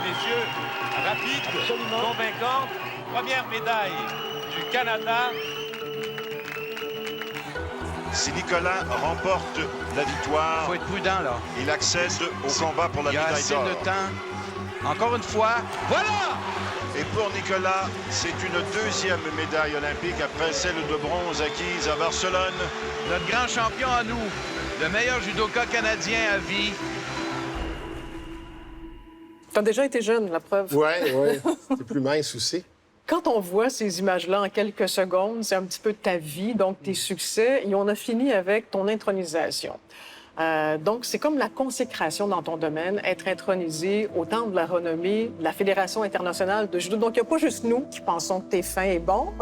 messieurs, rapide, convaincante. Première médaille du Canada. Si Nicolas remporte la victoire, Il faut être prudent, là. il accède au combat pour la Il y a médaille assez d'or. de temps. Encore une fois, voilà! Et pour Nicolas, c'est une deuxième médaille olympique après celle de bronze acquise à Barcelone. Notre grand champion à nous, le meilleur judoka canadien à vie. T'as déjà été jeune, la preuve. Oui. T'es plus mince aussi. Quand on voit ces images-là en quelques secondes, c'est un petit peu ta vie, donc tes succès, et on a fini avec ton intronisation. Donc, c'est comme la consécration dans ton domaine, être intronisé au temple de la renommée de la Fédération internationale de judo. Donc, il n'y a pas juste nous qui pensons que t'es fin et bon.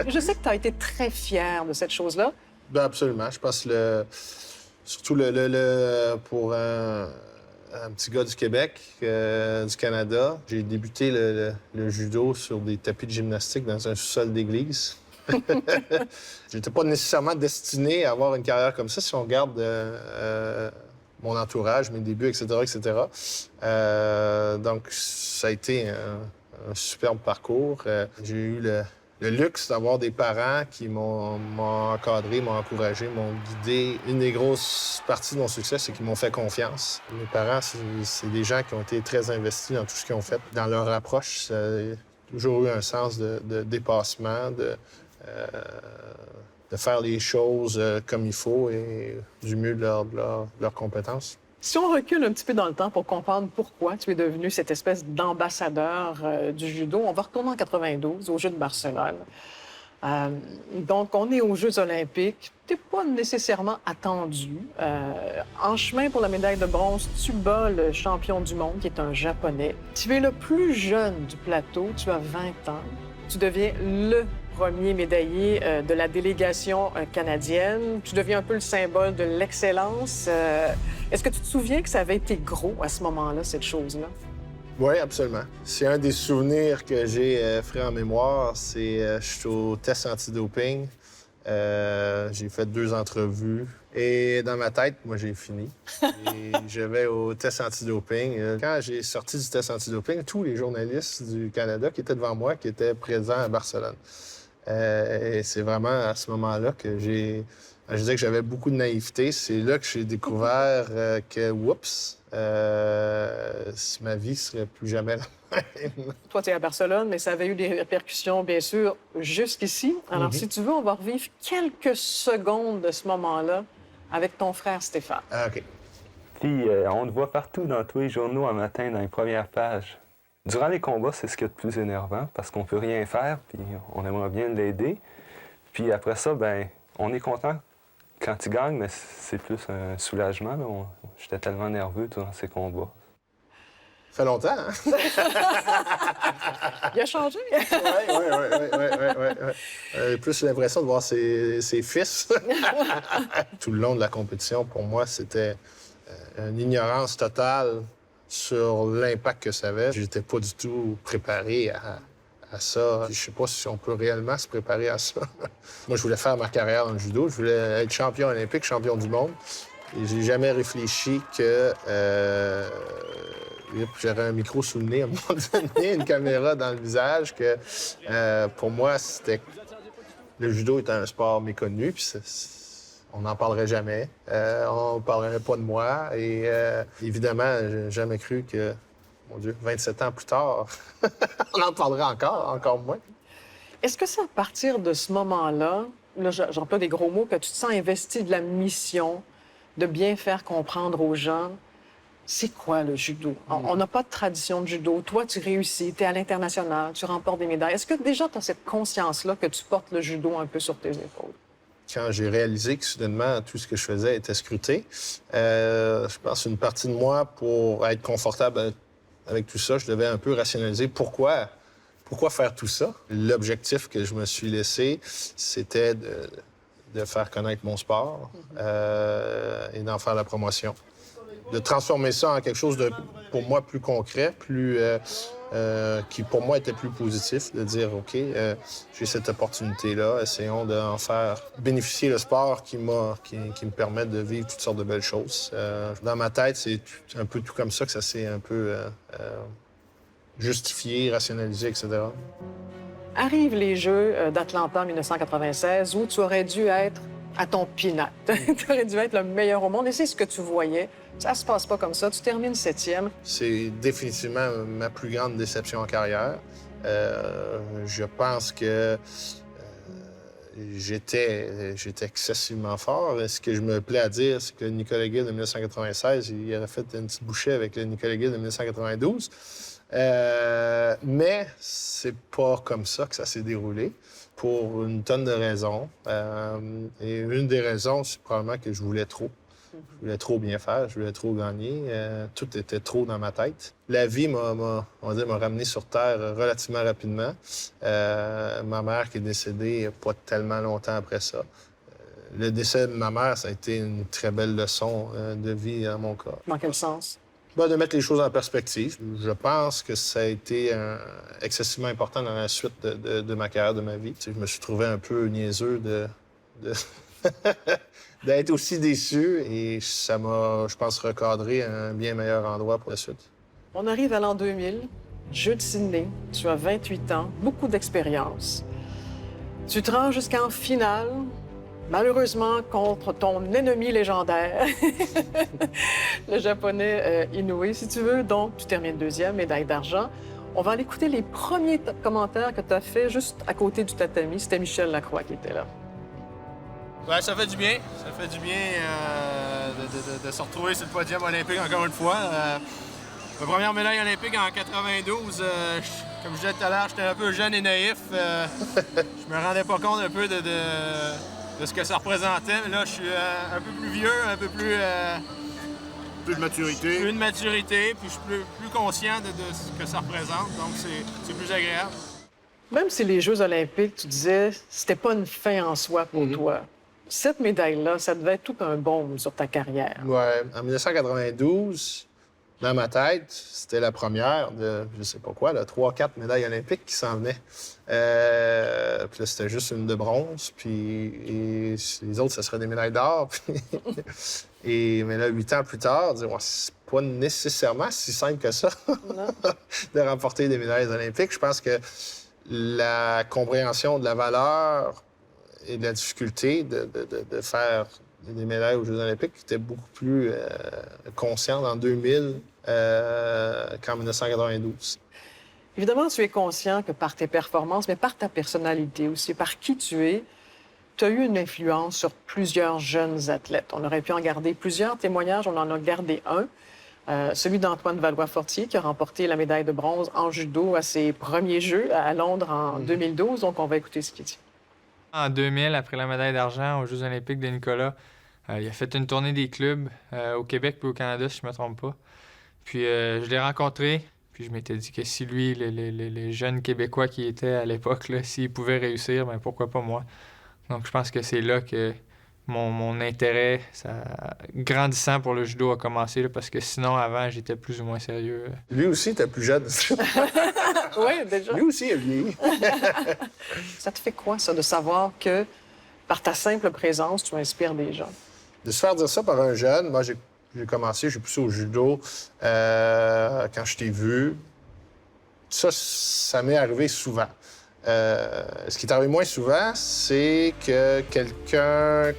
Je sais que tu as été très fier de cette chose-là. Ben absolument. Je pense surtout pour un petit gars du Québec, du Canada. J'ai débuté le judo sur des tapis de gymnastique dans un sous-sol d'église. J'étais pas nécessairement destiné à avoir une carrière comme ça si on regarde mon entourage, mes débuts, etc., etc. Donc, ça a été un superbe parcours. J'ai eu le luxe d'avoir des parents qui m'ont encadré, m'ont encouragé, m'ont guidé. Une des grosses parties de mon succès, c'est qu'ils m'ont fait confiance. Mes parents, c'est des gens qui ont été très investis dans tout ce qu'ils ont fait. Dans leur approche, ça a toujours eu un sens de dépassement, de faire les choses comme il faut et du mieux de leurs compétences. Si on recule un petit peu dans le temps pour comprendre pourquoi tu es devenu cette espèce d'ambassadeur du judo, on va retourner en 92, aux Jeux de Barcelone. Donc, on est aux Jeux olympiques. Tu n'es pas nécessairement attendu. En chemin pour la médaille de bronze, tu bats le champion du monde, qui est un Japonais. Tu es le plus jeune du plateau, tu as 20 ans. Tu deviens le premier médaillé de la délégation canadienne. Tu deviens un peu le symbole de l'excellence. Est-ce que tu te souviens que ça avait été gros à ce moment-là, cette chose-là? Oui, absolument. C'est un des souvenirs que j'ai frais en mémoire. Je suis au test antidoping. J'ai fait 2 entrevues. Et dans ma tête, moi, j'ai fini. Et je vais au test antidoping. Quand j'ai sorti du test antidoping, tous les journalistes du Canada qui étaient devant moi, qui étaient présents à Barcelone. Et c'est vraiment à ce moment-là que je disais que j'avais beaucoup de naïveté. C'est là que j'ai découvert que, oups, ma vie serait plus jamais la même. Toi, tu es à Barcelone, mais ça avait eu des répercussions, bien sûr, jusqu'ici. Alors, si tu veux, on va revivre quelques secondes de ce moment-là avec ton frère Stéphane. Ah, OK. Puis, on le voit partout dans tous les journaux un matin, dans les premières pages. Durant les combats, c'est ce qui est le plus énervant, parce qu'on peut rien faire, puis on aimerait bien l'aider. Puis après ça, ben, on est content quand il gagne, mais c'est plus un soulagement. J'étais tellement nerveux durant ces combats. Ça fait longtemps, hein? Il a changé. Oui. Plus l'impression de voir ses fils. Tout le long de la compétition, pour moi, c'était une ignorance totale sur l'impact que ça avait. J'étais pas du tout préparé à ça. Je sais pas si on peut réellement se préparer à ça. Moi, je voulais faire ma carrière dans le judo. Je voulais être champion olympique, champion du monde. Et j'ai jamais réfléchi que j'aurais un micro sous le nez à un moment donné, une caméra dans le visage, que pour moi, c'était... Le judo était un sport méconnu, puis on n'en parlerait jamais. On ne parlerait pas de moi. Et évidemment, j'ai jamais cru que, mon Dieu, 27 ans plus tard, on en parlerait encore moins. Est-ce que c'est à partir de ce moment-là, j'emploie des gros mots, que tu te sens investi de la mission de bien faire comprendre aux gens c'est quoi le judo? On n'a pas de tradition de judo. Toi, tu réussis, tu es à l'international, tu remportes des médailles. Est-ce que déjà tu as cette conscience-là que tu portes le judo un peu sur tes épaules? Quand j'ai réalisé que soudainement tout ce que je faisais était scruté, je pense une partie de moi, pour être confortable avec tout ça, je devais un peu rationaliser pourquoi faire tout ça. L'objectif que je me suis laissé, c'était de faire connaître mon sport et d'en faire la promotion. De transformer ça en quelque chose de, pour moi, plus concret, qui pour moi était plus positif, de dire, OK, j'ai cette opportunité-là, essayons d'en faire bénéficier le sport qui me permet de vivre toutes sortes de belles choses. Dans ma tête, c'est un peu tout comme ça que ça s'est un peu justifier, rationaliser, etc. Arrivent les Jeux d'Atlanta en 1996 où tu aurais dû être à ton pinacle. Tu aurais dû être le meilleur au monde et c'est ce que tu voyais. Ça se passe pas comme ça. Tu termines 7e. C'est définitivement ma plus grande déception en carrière. Je pense que j'étais excessivement fort. Ce que je me plais à dire, c'est que le Nicolas Gill de 1996, il aurait fait une petite bouchée avec le Nicolas Gill de 1992. Mais c'est pas comme ça que ça s'est déroulé, pour une tonne de raisons. Et une des raisons, c'est probablement que je voulais trop. Je voulais trop bien faire, je voulais trop gagner. Tout était trop dans ma tête. La vie m'a ramené sur Terre relativement rapidement. Ma mère qui est décédée pas tellement longtemps après ça. Le décès de ma mère, ça a été une très belle leçon de vie dans mon cas. Dans quel sens? De mettre les choses en perspective. Je pense que ça a été excessivement important dans la suite de ma carrière, de ma vie. Je me suis trouvé un peu niaiseux d'être aussi déçu et ça m'a, je pense, recadré à un bien meilleur endroit pour la suite. On arrive à l'an 2000, Jeux de Sydney. Tu as 28 ans, beaucoup d'expérience. Tu te rends jusqu'en finale, malheureusement contre ton ennemi légendaire, le japonais Inoue, si tu veux. Donc, tu termines 2e, médaille d'argent. On va aller écouter les premiers commentaires que tu as faits juste à côté du tatami. C'était Michel Lacroix qui était là. Ouais, ça fait du bien. Ça fait du bien de se retrouver sur le podium olympique encore une fois. Ma première médaille olympique en 92, comme je disais tout à l'heure, j'étais un peu jeune et naïf. Je me rendais pas compte un peu de ce que ça représentait. Mais là, je suis un peu plus vieux, un peu plus... Plus de maturité. Plus de maturité, puis je suis plus conscient de ce que ça représente. Donc, c'est plus agréable. Même si les Jeux olympiques, tu disais, c'était pas une fin en soi pour toi. Cette médaille-là, ça devait être tout un baume sur ta carrière. Ouais. En 1992, dans ma tête, c'était la première de, je sais pas quoi, 3-4 médailles olympiques qui s'en venaient. Puis là, c'était juste une de bronze, puis les autres, ça serait des médailles d'or. Mais là, 8 ans plus tard, dire, ouais, c'est pas nécessairement si simple que ça de remporter des médailles olympiques. Je pense que la compréhension de la valeur et de la difficulté de faire des médailles aux Jeux olympiques était beaucoup plus consciente en 2000 qu'en 1992. Évidemment, tu es conscient que par tes performances, mais par ta personnalité aussi, par qui tu es, tu as eu une influence sur plusieurs jeunes athlètes. On aurait pu en garder plusieurs témoignages, on en a gardé un. Celui d'Antoine Valois-Fortier, qui a remporté la médaille de bronze en judo à ses premiers Jeux à Londres en 2012. Donc, on va écouter ce qu'il dit. En 2000, après la médaille d'argent aux Jeux olympiques de Nicolas, il a fait une tournée des clubs au Québec puis au Canada, si je ne me trompe pas. Puis je l'ai rencontré, puis je m'étais dit que si lui, les jeunes Québécois qui étaient à l'époque, s'ils pouvaient réussir, bien pourquoi pas moi. Donc je pense que c'est là que mon intérêt grandissant pour le judo a commencé, là, parce que sinon, avant, j'étais plus ou moins sérieux. Lui aussi, était plus jeune. Oui, déjà. Lui aussi, il a vieilli. Ça te fait quoi, ça, de savoir que par ta simple présence, tu inspires des gens? De se faire dire ça par un jeune, moi, j'ai poussé au judo quand je t'ai vu. Ça m'est arrivé souvent. Ce qui est arrivé moins souvent, c'est que quelqu'un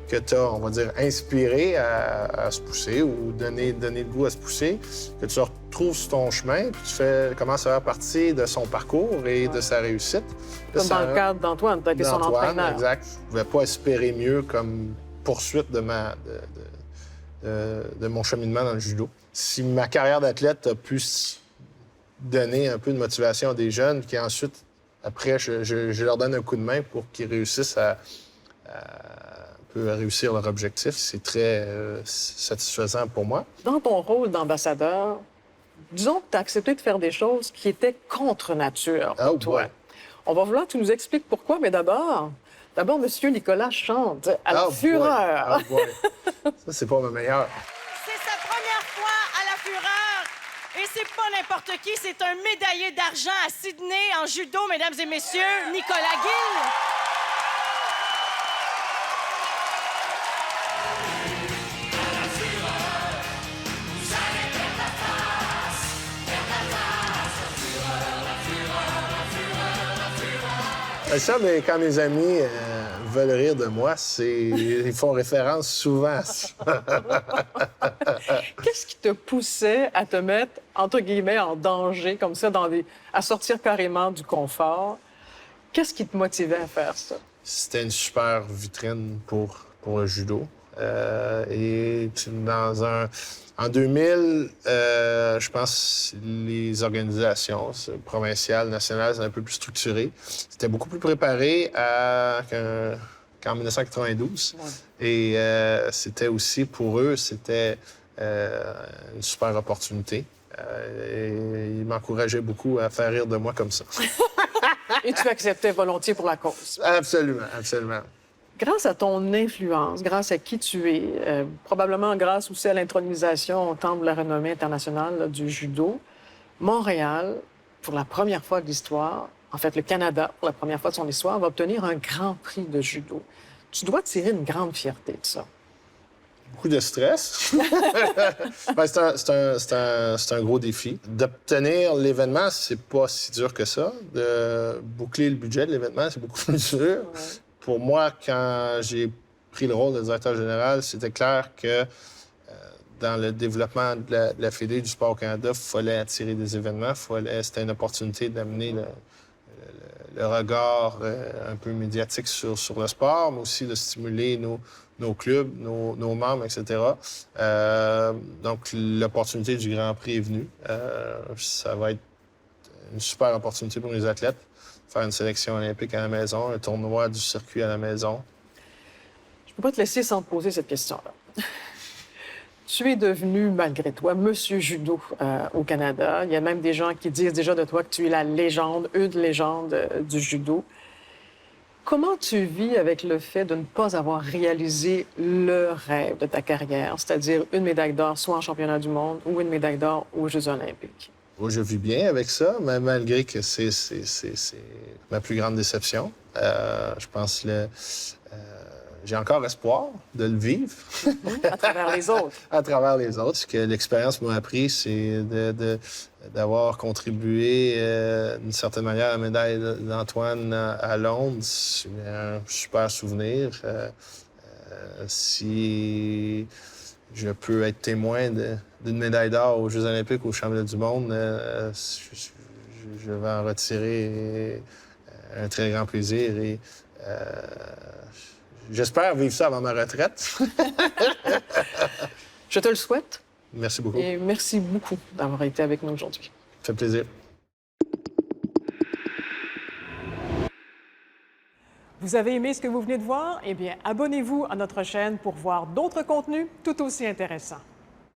que tu as, on va dire, inspiré à se pousser ou donné le goût à se pousser, que tu retrouves sur ton chemin, puis tu commences à faire partie de son parcours et de sa réussite. Comme dans le cadre d'Antoine, tu as été son entraîneur. Exact. Je ne pouvais pas espérer mieux comme poursuite de mon cheminement dans le judo. Si ma carrière d'athlète a pu donner un peu de motivation à des jeunes qui ensuite, après, je leur donne un coup de main pour qu'ils réussissent à réussir leur objectif, c'est très satisfaisant pour moi. Dans ton rôle d'ambassadeur, disons que tu as accepté de faire des choses qui étaient contre nature pour toi. Ouais. On va vouloir que tu nous expliques pourquoi, mais d'abord, M. Nicolas chante à la fureur. Ça, c'est pas ma meilleure. C'est sa première fois à la fureur. Et c'est pas n'importe qui, c'est un médaillé d'argent à Sydney en judo, mesdames et messieurs, Nicolas Gill. Ça, mais quand mes amis veulent rire de moi, ils font référence souvent à ça. Qu'est-ce qui te poussait à te mettre, entre guillemets, en danger, comme ça, à sortir carrément du confort? Qu'est-ce qui te motivait à faire ça? C'était une super vitrine pour le judo. En 2000, je pense que les organisations provinciales, nationales, c'est un peu plus structuré. C'était beaucoup plus préparé qu'en 1992. Ouais. Et c'était aussi, pour eux, c'était une super opportunité. Et ils m'encourageaient beaucoup à faire rire de moi comme ça. Et tu acceptais volontiers pour la cause? Absolument, absolument. Grâce à ton influence, grâce à qui tu es, probablement grâce aussi à l'intronisation au temple de la renommée internationale là, du judo, Montréal, pour la première fois de l'histoire, en fait, le Canada, pour la première fois de son histoire, va obtenir un grand prix de judo. Tu dois tirer une grande fierté de ça. Beaucoup de stress. C'est un gros défi. D'obtenir l'événement, c'est pas si dur que ça. De boucler le budget de l'événement, c'est beaucoup plus dur. Ouais. Pour moi, quand j'ai pris le rôle de directeur général, c'était clair que dans le développement de la Fédé du sport au Canada, il fallait attirer des événements. C'était une opportunité d'amener le regard un peu médiatique sur le sport, mais aussi de stimuler nos clubs, nos membres, etc. Donc, l'opportunité du Grand Prix est venue. Ça va être une super opportunité pour les athlètes. Faire une sélection olympique à la maison, un tournoi du circuit à la maison. Je ne peux pas te laisser sans te poser cette question-là. Tu es devenu, malgré toi, Monsieur Judo au Canada. Il y a même des gens qui disent déjà de toi que tu es la légende, une légende du judo. Comment tu vis avec le fait de ne pas avoir réalisé le rêve de ta carrière, c'est-à-dire une médaille d'or, soit en championnat du monde ou une médaille d'or aux Jeux olympiques? Moi, je vis bien avec ça, mais malgré que c'est ma plus grande déception. Je pense que j'ai encore espoir de le vivre. À travers les autres. À travers les autres. Ce que l'expérience m'a appris, c'est d'avoir contribué d'une certaine manière à la médaille d'Antoine à Londres. C'est un super souvenir. Si je peux être témoin d'une médaille d'or aux Jeux olympiques ou aux championnats du monde, je vais en retirer un très grand plaisir et j'espère vivre ça avant ma retraite. Je te le souhaite. Merci beaucoup. Et merci beaucoup d'avoir été avec nous aujourd'hui. Ça fait plaisir. Vous avez aimé ce que vous venez de voir? Eh bien, abonnez-vous à notre chaîne pour voir d'autres contenus tout aussi intéressants.